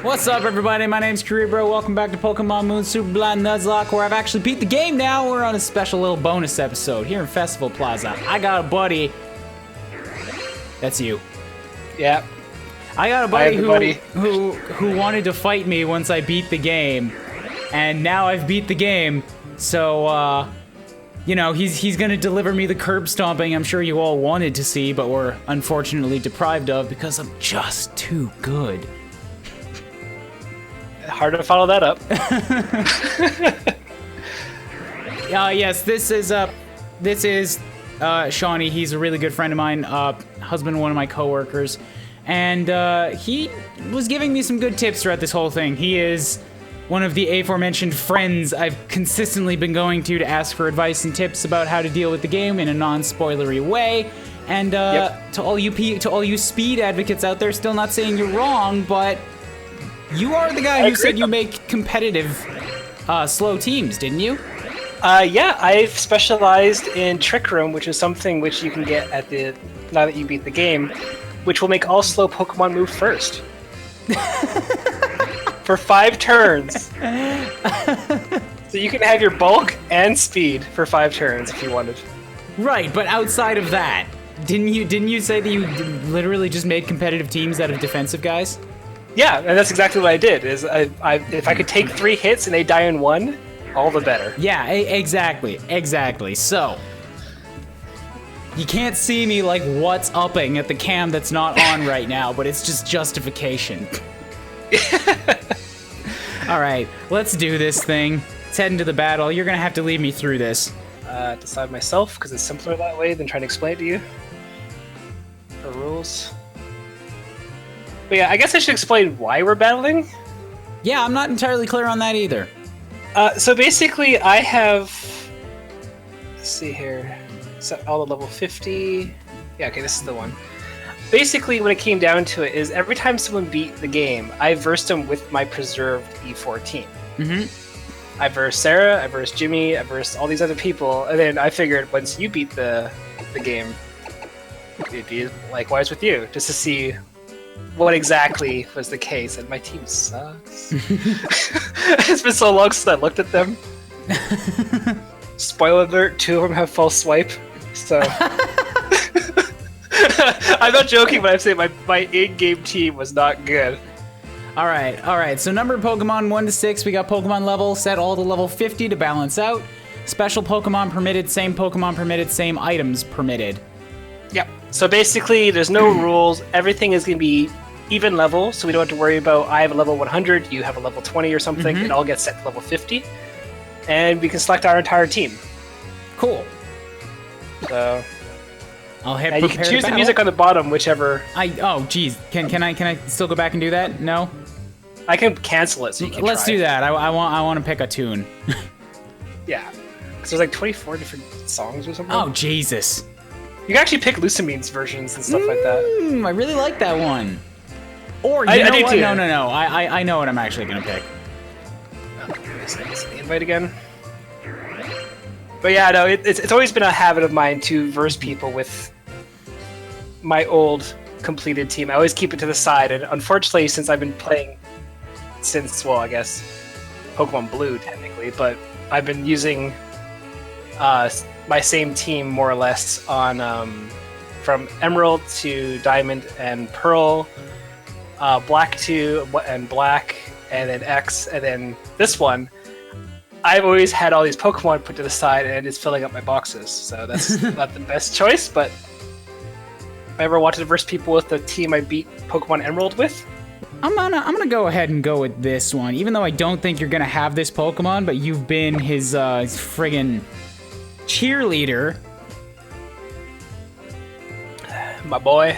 What's up, everybody? My name's Kuuribro. Welcome back to Pokemon Moon Super Blind Nuzlocke, where I've actually beat the game now. We're on a special little bonus episode here in Festival Plaza. I got a buddy. That's you. Yeah. I got a buddy who wanted to fight me once I beat the game, and now I've beat the game. So, you know, he's gonna deliver me the curb stomping I'm sure you all wanted to see, but were unfortunately deprived of because I'm just too good. Hard to follow that up. Yes, this is Shauny. He's a really good friend of mine, husband of one of my coworkers, and he was giving me some good tips throughout this whole thing. He is one of the aforementioned friends I've consistently been going to ask for advice and tips about how to deal with the game in a non-spoilery way. And to all you speed advocates out there, still not saying you're wrong, but you are the guy who said you make competitive, slow teams, didn't you? Yeah, I've specialized in Trick Room, which is something which you can get at now that you beat the game, which will make all slow Pokemon move first. For 5 turns. So you can have your bulk and speed for 5 turns if you wanted. Right, but outside of that, didn't you say that you literally just made competitive teams out of defensive guys? Yeah, and that's exactly what I did. Is if I could take 3 hits and they die in 1, all the better. Yeah, exactly. So you can't see me like what's upping at the cam that's not on right now, but it's just justification. All right, let's do this thing. Let's head into the battle. You're gonna have to lead me through this. Decide myself, because it's simpler that way than trying to explain it to you. The rules. But yeah, I guess I should explain why we're battling. Yeah, I'm not entirely clear on that either. So basically, I have... Let's see here. Set all the level 50. Yeah, okay, this is the one. Basically, when it came down to it, is every time someone beat the game, I versed them with my preserved E14. I versed Sarah, I versed Jimmy, I versed all these other people, and then I figured once you beat the game, it'd be likewise with you, just to see what exactly was the case, and my team sucks. It's been so long since I looked at them. Spoiler alert, 2 of them have false swipe, so... I'm not joking when I say my in-game team was not good. Alright, so numbered Pokemon 1 to 6, we got Pokemon level, set all to level 50 to balance out. Special Pokemon permitted, same items permitted. Yep. So basically, there's no rules. Everything is going to be even level, so we don't have to worry about I have a level 100, you have a level 20 or something. It all gets set to level 50. And we can select our entire team. Cool. So... I'll hit you can choose the music on the bottom, whichever... Oh, geez. Can I still go back and do that? No? I can cancel it, so you can Let's do that. I want to pick a tune. Yeah. Because there's like 24 different songs or something. Oh, Jesus. You can actually pick Lucamine's versions and stuff like that. I really like that one. Or, you know what? No. I know what I'm actually going to pick. Okay, so the invite again. But yeah, no, it's always been a habit of mine to verse people with my old completed team. I always keep it to the side, and unfortunately, since I've been playing since, well, I guess Pokemon Blue technically, but I've been using my same team more or less on from Emerald to Diamond and Pearl, Black to and Black, and then X, and then this one. I've always had all these Pokemon put to the side, and it's filling up my boxes. So that's not the best choice, but if I ever wanted to verse people with the team I beat Pokemon Emerald with, I'm gonna go ahead and go with this one, even though I don't think you're gonna have this Pokemon, but you've been his friggin' cheerleader. My boy.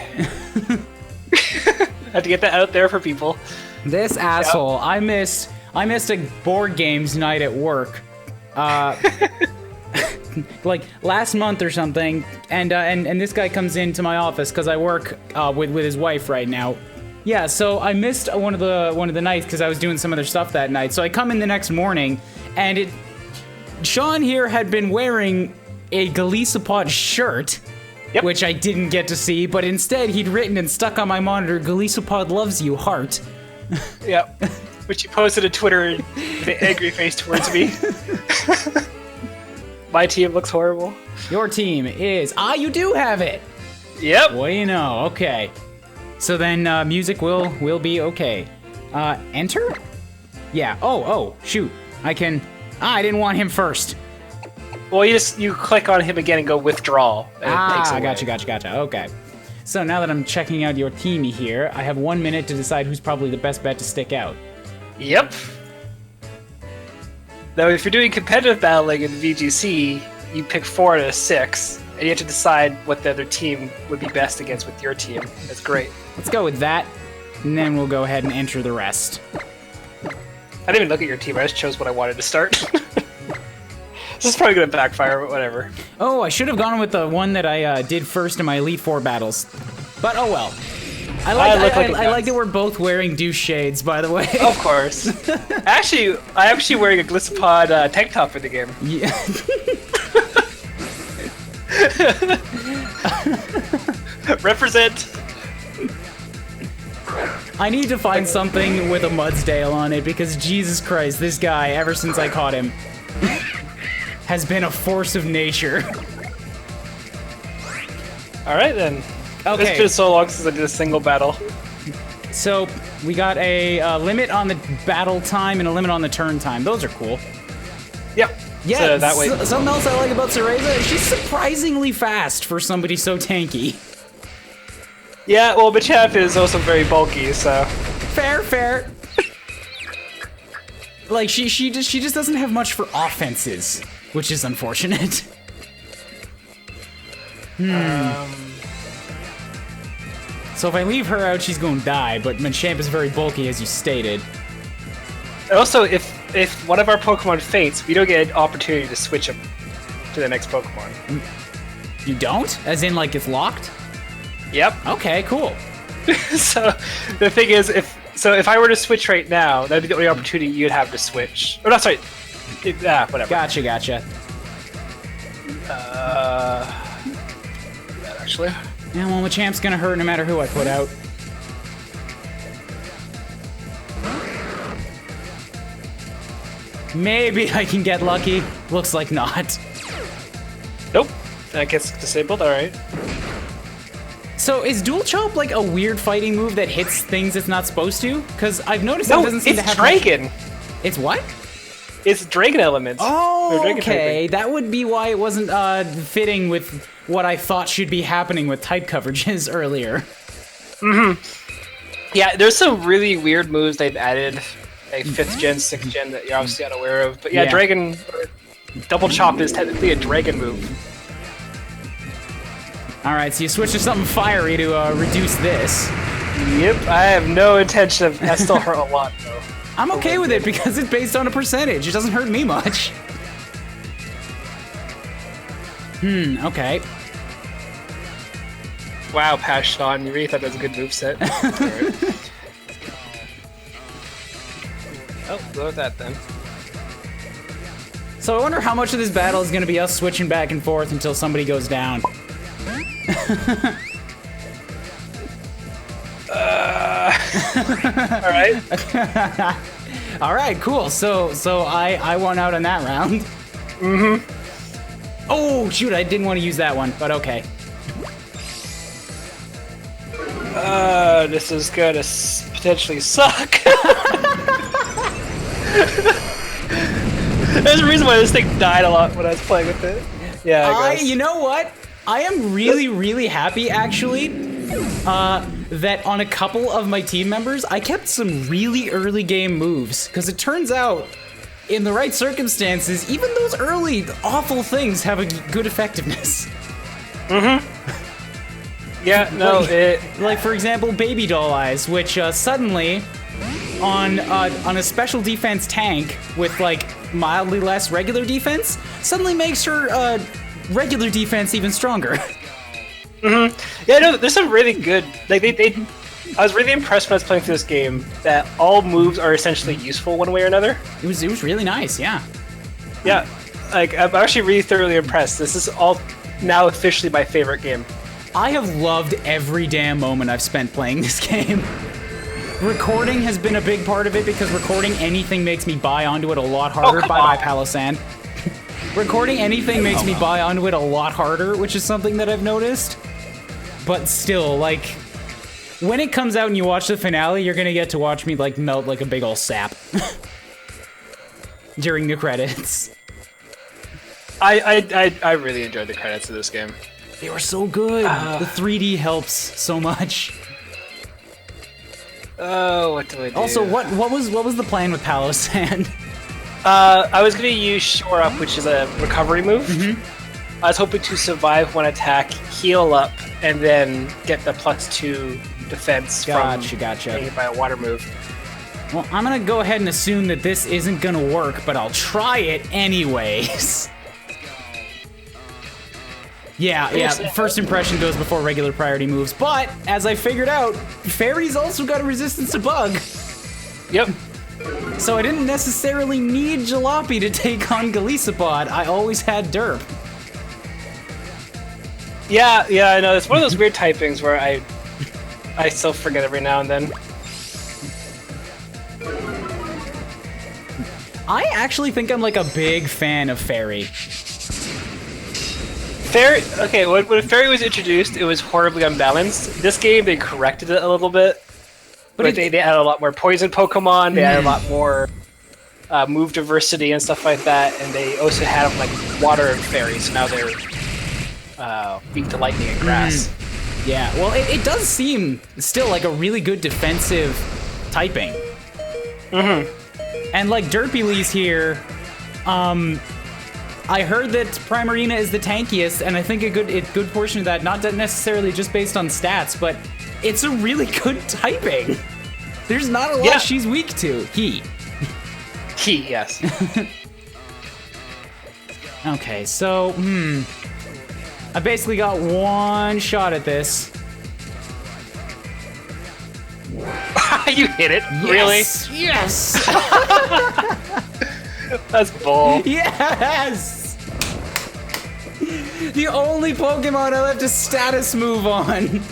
Had to get that out there for people. This asshole. Yep. I missed a board games night at work, like last month or something, and this guy comes into my office because I work with his wife right now. Yeah, so I missed one of the nights because I was doing some other stuff that night. So I come in the next morning, and Sean here had been wearing a Golisopod shirt, which I didn't get to see, but instead he'd written and stuck on my monitor, "Golisopod loves you, heart." Yep. Which you posted to Twitter with an angry face towards me. My team looks horrible. Your team is... you do have it! Yep. What do you know? Okay. So then music will be okay. Enter? Yeah. Oh, shoot. I can... I didn't want him first. Well, you click on him again and go withdraw. And it takes away. Gotcha. Okay. So now that I'm checking out your team here, I have 1 minute to decide who's probably the best bet to stick out. Yep. Now, if you're doing competitive battling in VGC, you pick 4 out of 6, and you have to decide what the other team would be best against with your team. That's great. Let's go with that, and then we'll go ahead and enter the rest. I didn't even look at your team, I just chose what I wanted to start. This is probably going to backfire, but whatever. Oh, I should have gone with the one that I did first in my Elite Four battles. But oh well. I like that we're both wearing douche shades, by the way. Of course. I'm actually wearing a Glissapod tank top for the game. Yeah. Represent. I need to find something with a Mudsdale on it, because Jesus Christ, this guy, ever since I caught him, has been a force of nature. Alright then. Okay. It's been so long since I did a single battle. So, we got a limit on the battle time and a limit on the turn time. Those are cool. Yep. Yeah, so that way. Something else I like about Cereza, she's surprisingly fast for somebody so tanky. Yeah, well, Machamp is also very bulky, so... Fair. Like, she just doesn't have much for offenses, which is unfortunate. So if I leave her out, she's gonna die, but Machamp is very bulky, as you stated. And also, if one of our Pokemon faints, we don't get an opportunity to switch him to the next Pokemon. You don't? As in, like, it's locked? Yep. Okay, cool. So, the thing is, if I were to switch right now, that'd be the only opportunity you'd have to switch. Oh, no, sorry. Whatever. Gotcha. That actually. Yeah, well, Machamp's gonna hurt no matter who I put out. Maybe I can get lucky. Looks like not. Nope. That gets disabled, alright. So is Dual Chop like a weird fighting move that hits things it's not supposed to? Because I've noticed it doesn't seem to have Dragon. It's what? It's Dragon elements. Oh, Dragon okay. typing. That would be why it wasn't fitting with what I thought should be happening with type coverages earlier. Yeah, there's some really weird moves they've added, like 5th gen, 6th gen, that you're obviously unaware of. But yeah, Dragon... Double Chop is technically a Dragon move. Alright, so you switch to something fiery to reduce this. Yep, I have no intention of... That still hurt a lot, though. I'm okay with it because it's based on a percentage. It doesn't hurt me much. Okay. Wow, Passion, you really thought that was a good moveset. Right. Oh, go with that then. So I wonder how much of this battle is going to be us switching back and forth until somebody goes down. Alright. Alright, cool. So I won out on that round. Oh, shoot, I didn't want to use that one, but okay. This is gonna potentially suck. There's a reason why this thing died a lot when I was playing with it. Yeah, I guess. You know what? I am really, really happy, actually, that on a couple of my team members, I kept some really early game moves. Because it turns out, in the right circumstances, even those early awful things have a good effectiveness. Yeah, no, like for example, Baby Doll Eyes, which suddenly, on a special defense tank with like mildly less regular defense, suddenly makes her regular defense even stronger. Yeah, no, there's some really good. Like I was really impressed when I was playing through this game that all moves are essentially useful one way or another. It was really nice, yeah. Yeah, like I'm actually really thoroughly impressed. This is all now officially my favorite game. I have loved every damn moment I've spent playing this game. recording has been a big part of it because recording anything makes me buy onto it a lot harder. Bye-bye, Palosan. Recording anything makes me buy onto it a lot harder, which is something that I've noticed. But still, like, when it comes out and you watch the finale, you're gonna get to watch me, like, melt like a big ol' sap. During the credits. I really enjoyed the credits of this game. They were so good. The 3D helps so much. Oh, what do I do? Also, what was the plan with Palosan? I was gonna use Shore Up, which is a recovery move. I was hoping to survive one attack, heal up, and then get the +2 defense from being hit by a water move. Well, I'm gonna go ahead and assume that this isn't gonna work, but I'll try it anyways. Yeah, first impression goes before regular priority moves, but as I figured out, Fairy's also got a resistance to bug. Yep. So I didn't necessarily need Jalopy to take on Golisopod, I always had Derp. Yeah, I know, it's one of those weird typings where I still forget every now and then. I actually think I'm like a big fan of Fairy. Fairy, okay, when Fairy was introduced, it was horribly unbalanced. This game, they corrected it a little bit. But they added a lot more poison Pokemon, they added a lot more move diversity and stuff like that, and they also had like water and Fairy, so now they're weak to lightning and grass. Yeah, well, it does seem still like a really good defensive typing. And like Derpylee's here, I heard that Primarina is the tankiest, and I think a good portion of that, not necessarily just based on stats, but it's a really good typing. There's not a lot she's weak to. He, yes. Okay, so, I basically got one shot at this. You hit it? Yes! Really? Yes! That's bull. Yes! The only Pokemon I left a status move on.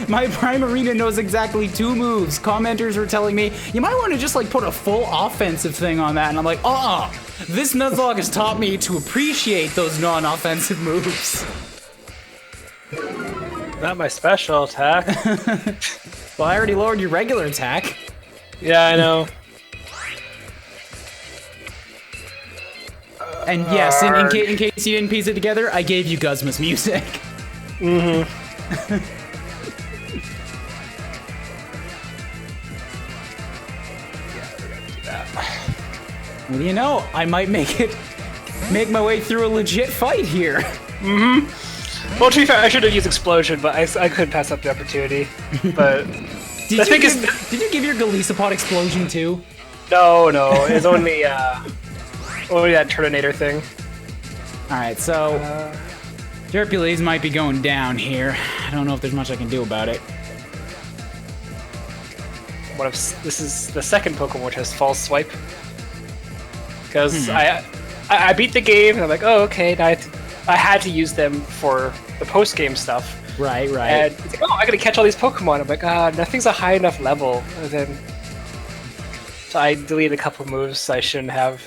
My Primarina knows exactly 2 moves. Commenters were telling me, you might want to just like put a full offensive thing on that. And I'm like, this Nuzlocke has taught me to appreciate those non-offensive moves. Not my special attack. Well, I already lowered your regular attack. Yeah, I know. And yes, in case you didn't piece it together, I gave you Guzma's music. Yeah, we're gonna do that. What do you know? I might make my way through a legit fight here. Well, to be fair, I should have used Explosion, but I couldn't pass up the opportunity. But did you give your Golisopod Explosion too? No, it's only only that Turtonator thing. All right, so Derpylees might be going down here. I don't know if there's much I can do about it. What if this is the second Pokemon which has False Swipe? Because I beat the game and I'm like, oh okay, now I had to use them for the post-game stuff. Right. And it's like, I gotta catch all these Pokemon. I'm like, nothing's a high enough level. And then, so I deleted a couple moves I shouldn't have.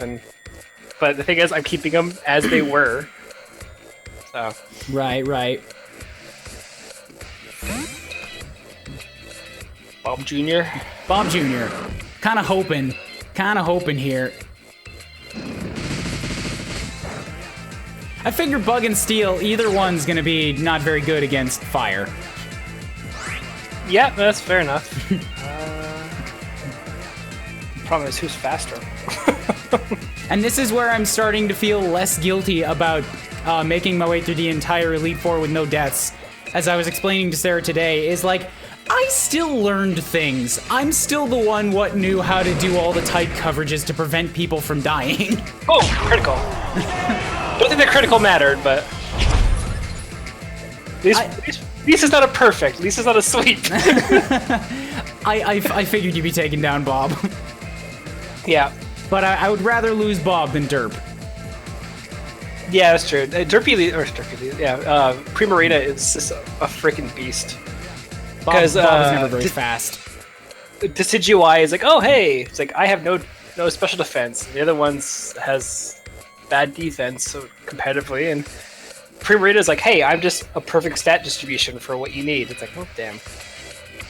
But the thing is, I'm keeping them as they were. So. Right. Bob Jr. Bob Jr. Kind of hoping here. I figure Bug and Steel, either one's gonna be not very good against fire. Yeah, that's fair enough. Problem is, who's faster? And this is where I'm starting to feel less guilty about making my way through the entire Elite Four with no deaths. As I was explaining to Sarah today, is like, I still learned things. I'm still the one what knew how to do all the type coverages to prevent people from dying. Oh, critical. I don't think that critical mattered, but... At least it's not a perfect. At least it's not a sweep. I figured you'd be taking down Bob. Yeah. But I would rather lose Bob than Derp. Yeah, that's true. Primarina is just a freaking beast. Because Bob was never very fast. Decidueye is like, oh hey, it's like I have no special defense. The other ones has bad defense, so competitively, and Primarina is like, hey, I'm just a perfect stat distribution for what you need. It's like, oh damn.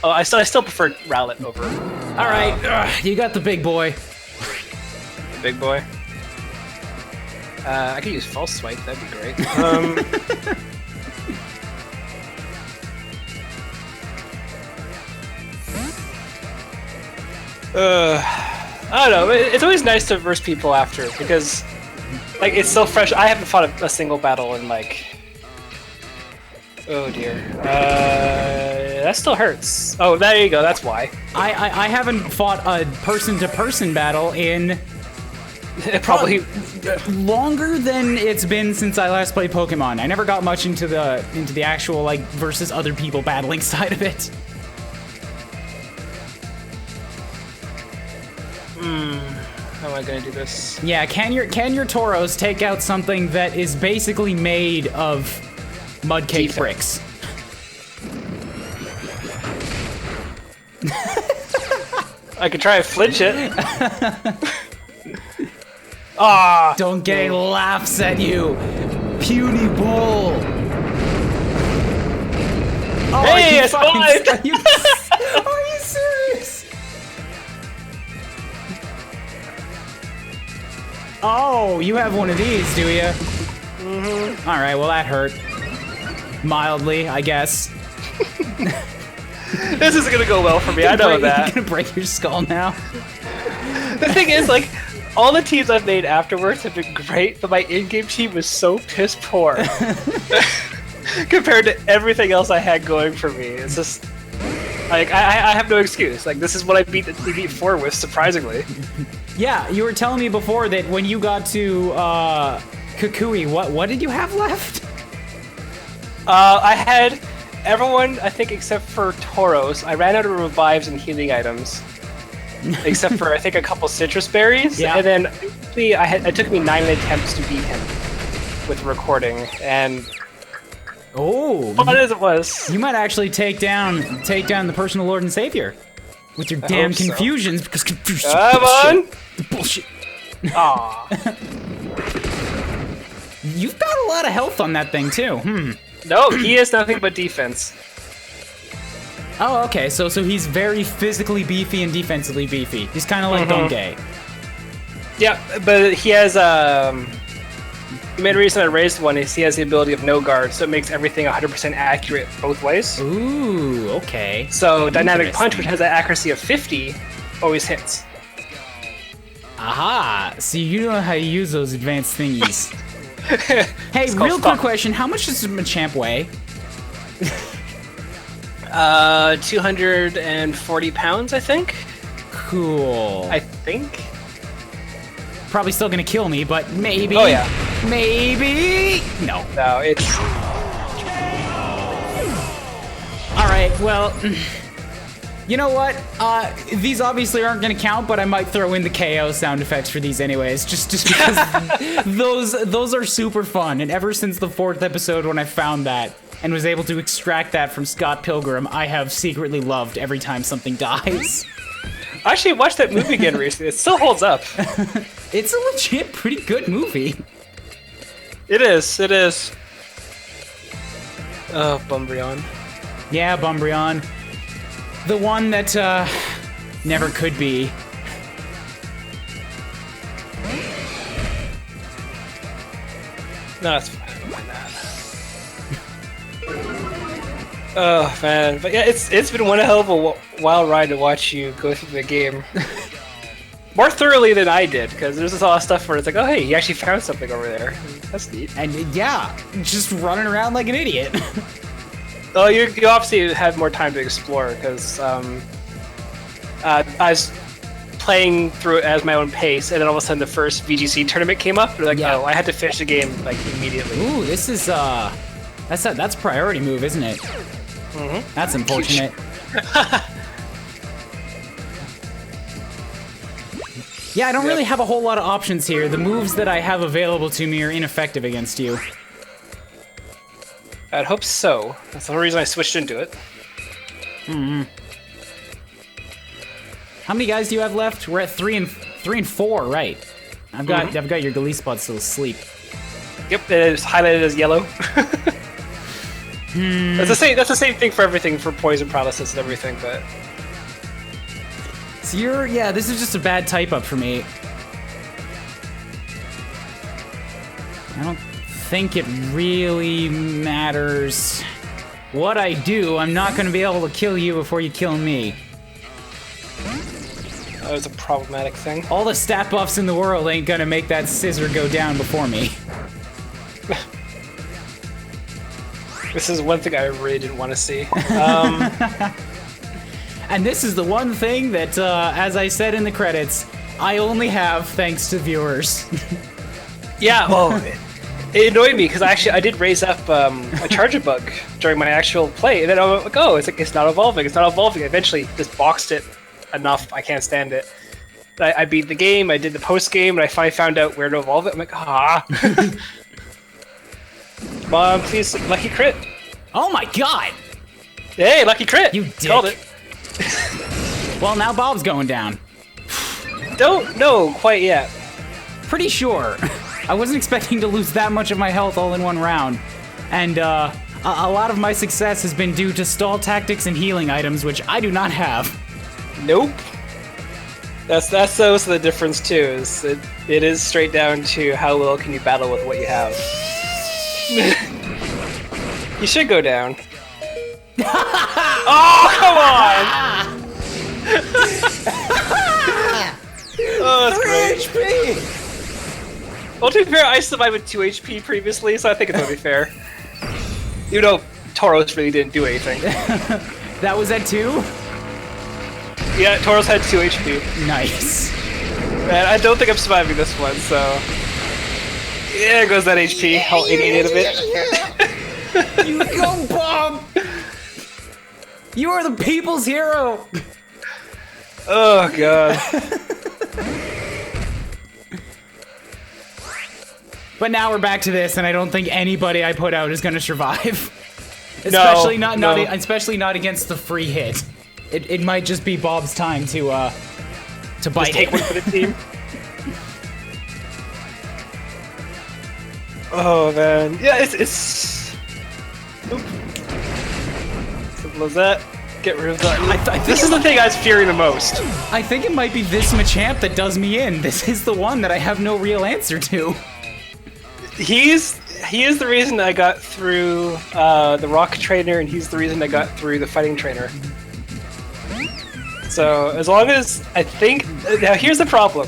Oh, I still prefer Rowlet over. All right, you got the big boy. Big boy. I could use False Swipe. That'd be great. I don't know. It's always nice to verse people after because, like, it's so fresh. I haven't fought a single battle in like. Oh dear. That still hurts. Oh, there you go. That's why. I haven't fought a person-to-person battle in probably longer than it's been since I last played Pokemon. I never got much into the actual like versus other people battling side of it. How am I gonna do this? Yeah, can your Tauros take out something that is basically made of mudcake bricks? I could try to flinch it. Ah! Don't get any laughs at you, puny bull. Oh, hey, it's fine. Are you serious? Oh, you have one of these, do you? Mm-hmm. All right, well that hurt. Mildly, I guess. This isn't gonna go well for me, I know that. You're gonna break your skull now. The thing is, like, all the teams I've made afterwards have been great, but my in-game team was so piss poor. Compared to everything else I had going for me. It's just... Like, I have no excuse. Like, this is what I beat Elite Four with, surprisingly. Yeah, you were telling me before that when you got to Kukui, what did you have left? I had everyone, I think, except for Tauros. I ran out of revives and healing items, except for I think a couple citrus berries. Yeah. And then it took me 9 attempts to beat him with recording. And oh, fun as it was, you might actually take down the personal lord and savior with your damn confusions, because confusion. Come on, bullshit. Aw. You've got a lot of health on that thing too. No, he has nothing but defense. Oh, okay. So he's very physically beefy and defensively beefy. He's kind of like Donkey. Yeah, but he has the main reason I raised one is he has the ability of no guard, so it makes everything 100% accurate both ways. Ooh, okay. So Dynamic Punch, which has an accuracy of 50, always hits. Aha! So you know how to use those advanced thingies. Hey, real quick question: how much does Machamp weigh? 240 pounds, I think. Cool. I think. Probably still gonna kill me, but maybe. Oh yeah. Maybe. No. No, it's. All right. Well, you know what? These obviously aren't gonna count, but I might throw in the KO sound effects for these anyways, just because those are super fun. And ever since the 4th episode, when I found that and was able to extract that from Scott Pilgrim, I have secretly loved every time something dies. I actually watched that movie again recently. It still holds up. It's a legit pretty good movie. It is. It is. Oh, Bumbreon. Yeah, Bumbreon. The one that never could be. No, it's fine. I don't mind that. Oh man, but yeah, it's been one hell of a wild ride to watch you go through the game. More thoroughly than I did, because there's a lot of stuff where it's like, oh hey, you actually found something over there. That's neat. And yeah, just running around like an idiot. Oh, you obviously have more time to explore, because I was playing through it as my own pace, and then all of a sudden the first VGC tournament came up, and like, oh, I had to finish the game like immediately. Ooh, this is that's a priority move, isn't it? Mm-hmm. That's unfortunate. Yeah, I don't really have a whole lot of options here. The moves that I have available to me are ineffective against you. I'd hope so. That's the whole reason I switched into it. How many guys do you have left? We're at 3 and 4, right? I've got your Glee spot still asleep. Yep, it is highlighted as yellow. That's the same thing for everything, for poison paralysis and everything, but so this is just a bad type up for me. I don't think it really matters what I do. I'm not going to be able to kill you before you kill me. that was a problematic thing. All the stat buffs in the world ain't gonna make that scissor go down before me. This is one thing I really didn't want to see. And this is the one thing that, as I said in the credits, I only have thanks to viewers. Yeah, well, it annoyed me because I did raise up a charger bug during my actual play, and then I was like, oh, it's not evolving, it's not evolving. I eventually just boxed it enough, I can't stand it. I beat the game, I did the post game, and I finally found out where to evolve it. I'm like, ah. Mom, please, lucky crit. Oh my god! Hey, lucky crit! You dick. Called it. Well, now Bob's going down. Don't know quite yet. Pretty sure. I wasn't expecting to lose that much of my health all in one round. And, a lot of my success has been due to stall tactics and healing items, which I do not have. Nope. That's also the difference too. Is it is straight down to how well can you battle with what you have. You should go down. Oh, come on! Oh, that's 3 great. HP! Well, to be fair, I survived with 2 HP previously, so I think it's only fair. You know, Tauros really didn't do anything. That was at 2? Yeah, Tauros had 2 HP. Nice. Man, I don't think I'm surviving this one, so... Yeah, there goes that HP. I'll idiot a bit. You go, Bob! You are the people's hero! Oh, God. But now we're back to this, and I don't think anybody I put out is gonna survive. Especially especially not against the free hit. It might just be Bob's time to bite. Just take one for the team. Oh man, yeah, it's. Oop. Simple as that. Get rid of that. This is the thing I was fearing the most. I think it might be this Machamp that does me in. This is the one that I have no real answer to. He is the reason I got through the Rock Trainer, and he's the reason I got through the Fighting Trainer. So as long as I think now, here's the problem.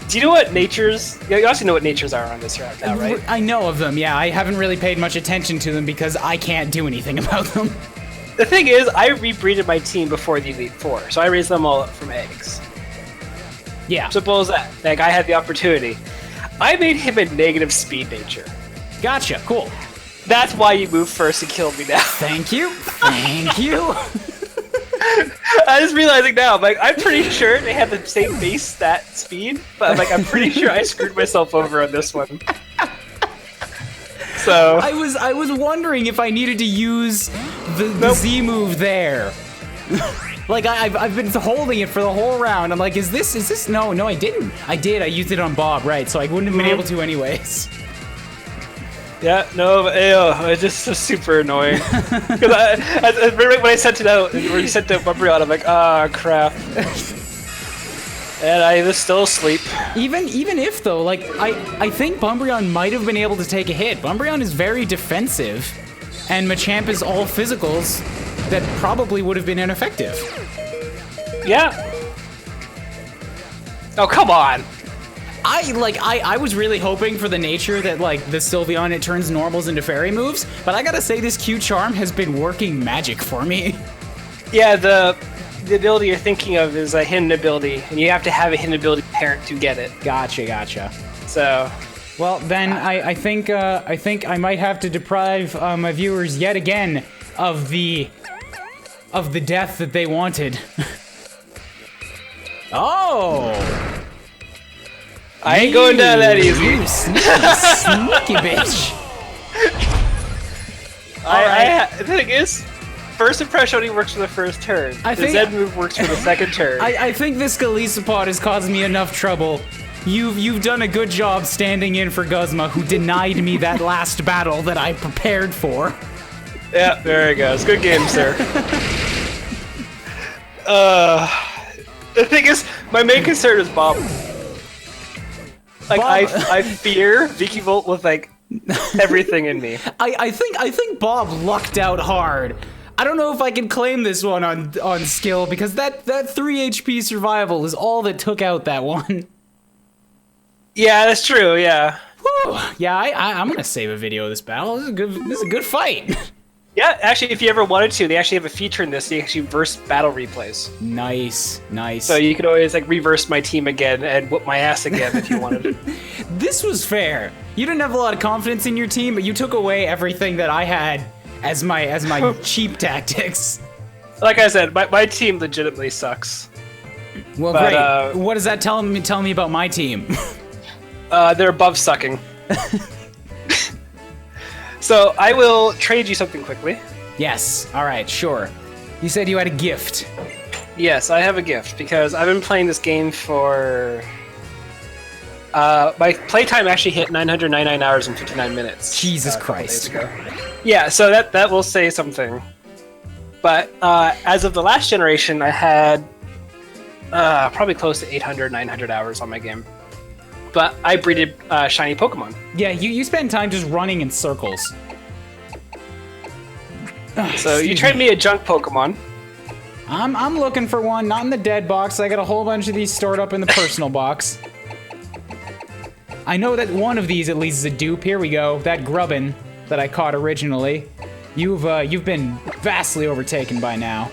Do you know what natures? You also know what natures are on this route now, right? I know of them. Yeah, I haven't really paid much attention to them because I can't do anything about them. The thing is, I rebreeded my team before the Elite Four, so I raised them all up from eggs. Yeah. Simple as that. Like I had the opportunity. I made him a negative speed nature. Gotcha. Cool. That's why you moved first and killed me now. Thank you. Thank you. I'm just realizing now, I'm pretty sure they have the same base stat speed, but I'm pretty sure I screwed myself over on this one. So I was wondering if I needed to use the Z move there. Like I've been holding it for the whole round. I'm like, is this? No, I didn't. I did. I used it on Bob, right? So I wouldn't have been able to anyways. Yeah, no, but it's just super annoying. Because when I sent it out, when you sent out Umbreon, I'm like, ah, crap. And I was still asleep. Even if though, like I think Umbreon might have been able to take a hit. Umbreon is very defensive, and Machamp is all physicals that probably would have been ineffective. Yeah. Oh, come on. I was really hoping for the nature that like the Sylveon, it turns normals into fairy moves, but I gotta say this Q Charm has been working magic for me. Yeah, the ability you're thinking of is a hidden ability, and you have to have a hidden ability parent to get it. Gotcha. So, well then I think I might have to deprive my viewers yet again of the death that they wanted. Oh. I ain't going down that easy. You sneaky bitch. Alright. The thing is, first impression only works for the first turn. The Z move works for the second turn. I think this Golisopod is causing me enough trouble. You've done a good job standing in for Guzma, who denied me that last battle that I prepared for. Yeah, there it goes. Good game, sir. The thing is, my main concern is Bob. Like, Bob. I fear Vikavolt with, like, everything in me. I think Bob lucked out hard. I don't know if I can claim this one on skill, because that 3 HP survival is all that took out that one. Yeah, that's true, yeah. Whew. Yeah, I'm gonna save a video of this battle. This is a good fight. Yeah, actually, if you ever wanted to, they actually have a feature in this. They actually reverse battle replays. Nice. So you could always like reverse my team again and whoop my ass again if you wanted. This was fair. You didn't have a lot of confidence in your team, but you took away everything that I had as my cheap tactics. Like I said, my team legitimately sucks. Well, great. What does that tell me about my team? They're above sucking. So I will trade you something quickly. Yes. All right. Sure. You said you had a gift. Yes, I have a gift because I've been playing this game for. My playtime actually hit 999 hours and 59 minutes. Jesus Christ. Yeah, so that will say something. But as of the last generation, I had probably close to 800, 900 hours on my game. But I breeded shiny Pokemon. Yeah, you spend time just running in circles. So you trade me a junk Pokemon. I'm looking for one, not in the dead box. I got a whole bunch of these stored up in the personal box. I know that one of these at least is a dupe. Here we go. That Grubbin that I caught originally. You've been vastly overtaken by now.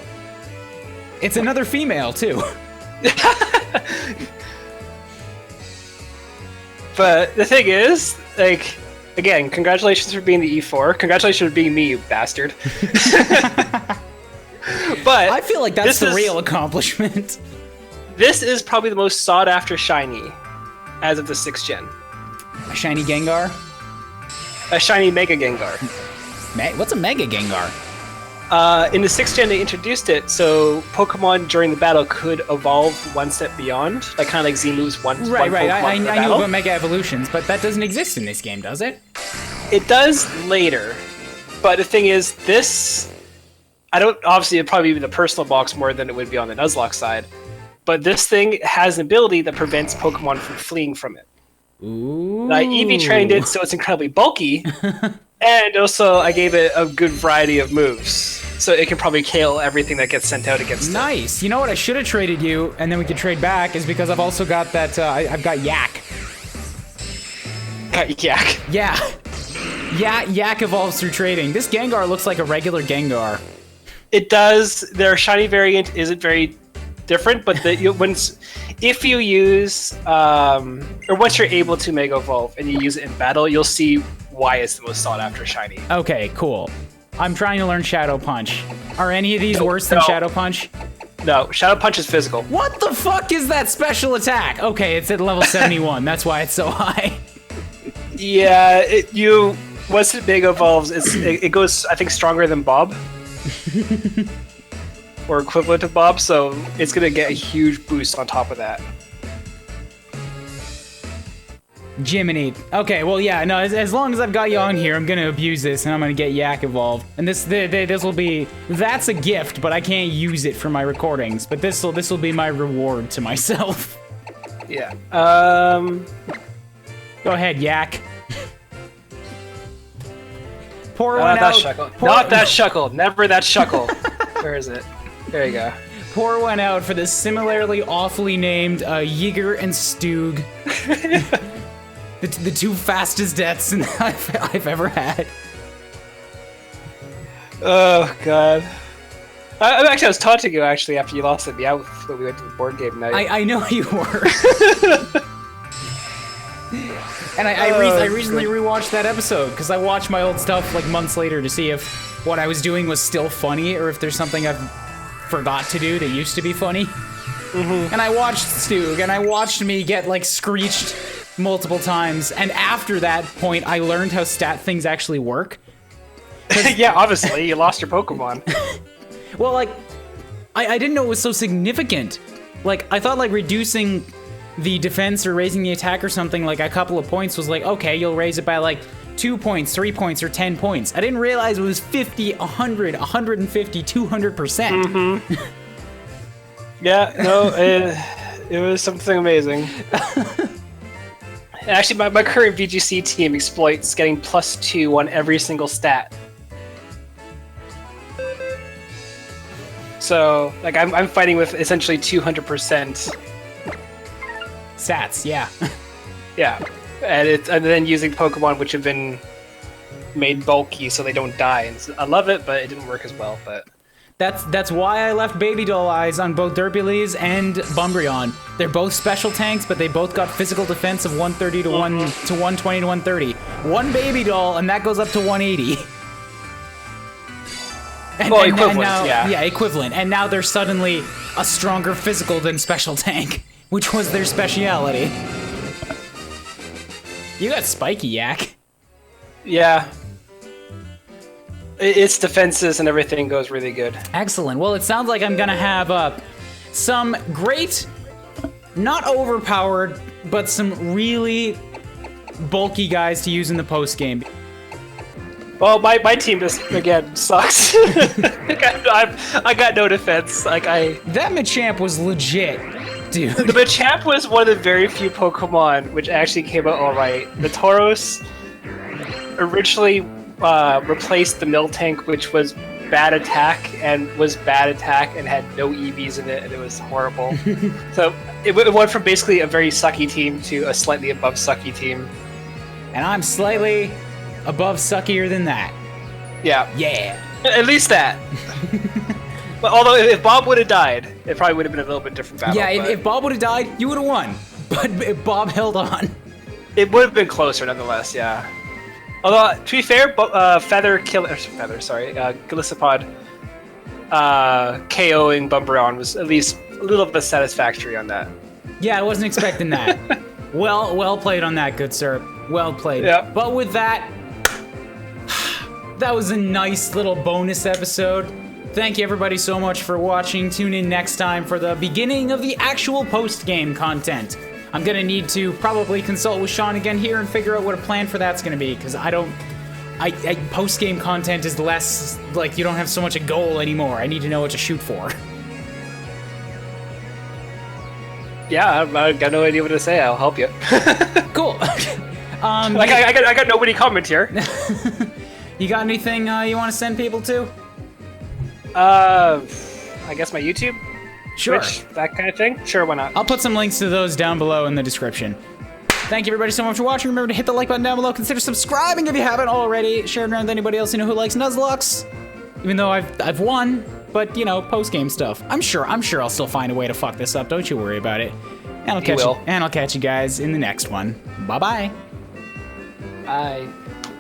It's another female too. But the thing is, like, again, congratulations for being the E4. Congratulations for being me, you bastard. But I feel like that's the real accomplishment. This is probably the most sought after shiny as of the 6th gen. A shiny Gengar? A shiny Mega Gengar. What's a Mega Gengar? In the 6th gen, they introduced it, so Pokemon during the battle could evolve one step beyond, like kind of like Z moves one. Right. Pokemon I knew about Mega Evolutions, but that doesn't exist in this game, does it? It does later, but the thing is, obviously it'd probably be the personal box more than it would be on the Nuzlocke side, but this thing has an ability that prevents Pokemon from fleeing from it. Ooh. I EV trained it so it's incredibly bulky, and also I gave it a good variety of moves, so it can probably kill everything that gets sent out against it. Nice. You know what? I should have traded you, and then we could trade back, is because I've also got that, I've got Yak. Yak? Yeah. Yak evolves through trading. This Gengar looks like a regular Gengar. It does. Their shiny variant isn't very different, but if you use, or once you're able to Mega Evolve and you use it in battle, you'll see why it's the most sought after shiny. Okay, cool. I'm trying to learn Shadow Punch. Are any of these worse than Shadow Punch? No, Shadow Punch is physical. What the fuck is that special attack? Okay, it's at level 71. That's why it's so high. Yeah, once it Mega Evolves, it goes, I think, stronger than Bob. Or equivalent to Bob, so it's gonna get a huge boost on top of that. Jiminy. Okay, well, yeah, no, as long as I've got you on here, I'm gonna abuse this, and I'm gonna get Yak evolved. And this will be, that's a gift, but I can't use it for my recordings. But this will be my reward to myself. Yeah. Go ahead, Yak. Pour one out. Not that Shuckle. Never that Shuckle. Where is it? There you go. Pour one out for the similarly awfully named Yeager and Stug. the two fastest deaths I've ever had. Oh, God. I was taunting you, actually, after you lost at me out when we went to the board game night. I know you were. And I recently rewatched that episode, because I watched my old stuff like months later to see if what I was doing was still funny, or if there's something I've forgot to do that used to be funny. Mm-hmm. And I watched Stug, and I watched me get like screeched multiple times, and after that point I learned how stat things actually work. Yeah, obviously, you lost your Pokemon. Well, like, I didn't know it was so significant. Like, I thought, like, reducing the defense or raising the attack or something, like, a couple of points was like, okay, you'll raise it by, like, 2 points, 3 points, or 10 points. I didn't realize it was 50, 100, 150, 200%. Mm-hmm. Yeah, no, it was something amazing. Actually, my current VGC team exploits getting +2 on every single stat. So, like, I'm fighting with essentially 200%. Stats, yeah. Yeah, and then using Pokemon which have been made bulky so they don't die. And so I love it, but it didn't work as well. But that's why I left Baby Doll Eyes on both Derpulese and Bumbreon. They're both special tanks, but they both got physical defense of 130 to 120 to 130. One Baby Doll, and that goes up to 180. Equivalent, now, yeah. Equivalent. And now they're suddenly a stronger physical than special tank, which was their speciality. You got spiky, Yak. Yeah. Its defenses and everything goes really good. Excellent. Well, it sounds like I'm gonna have some great, not overpowered, but some really bulky guys to use in the post game. Well, my team just again sucks. I got no defense. Like that Machamp was legit, dude. The Machamp was one of the very few Pokemon which actually came out all right. The Tauros originally replaced the Miltank, which was bad attack and had no EVs in it, and it was horrible. So it went from basically a very sucky team to a slightly above sucky team. And I'm slightly above suckier than that. Yeah. Yeah. At least that. But although if Bob would have died, it probably would have been a little bit different battle. Yeah, if Bob would have died, you would have won. But if Bob held on, it would have been closer nonetheless. Yeah. Although to be fair, Gliscopod KOing Bumbreon was at least a little bit satisfactory on that. Yeah, I wasn't expecting that. Well played on that, good sir. Well played. Yeah. But with that, that was a nice little bonus episode. Thank you everybody so much for watching. Tune in next time for the beginning of the actual post-game content. I'm gonna need to probably consult with Sean again here and figure out what a plan for that's gonna be, because post-game content is less, like, you don't have so much a goal anymore. I need to know what to shoot for. Yeah, I got no idea what to say. I'll help you. Cool. I got nobody comment here. You got anything you want to send people to? I guess my YouTube? Sure. Twitch, that kind of thing? Sure, why not? I'll put some links to those down below in the description. Thank you everybody so much for watching. Remember to hit the like button down below. Consider subscribing if you haven't already. Share it around with anybody else you know who likes Nuzlocke. Even though I've won, but you know, post-game stuff. I'm sure I'll still find a way to fuck this up. Don't you worry about it. And I'll catch you guys in the next one. Bye-bye. Bye.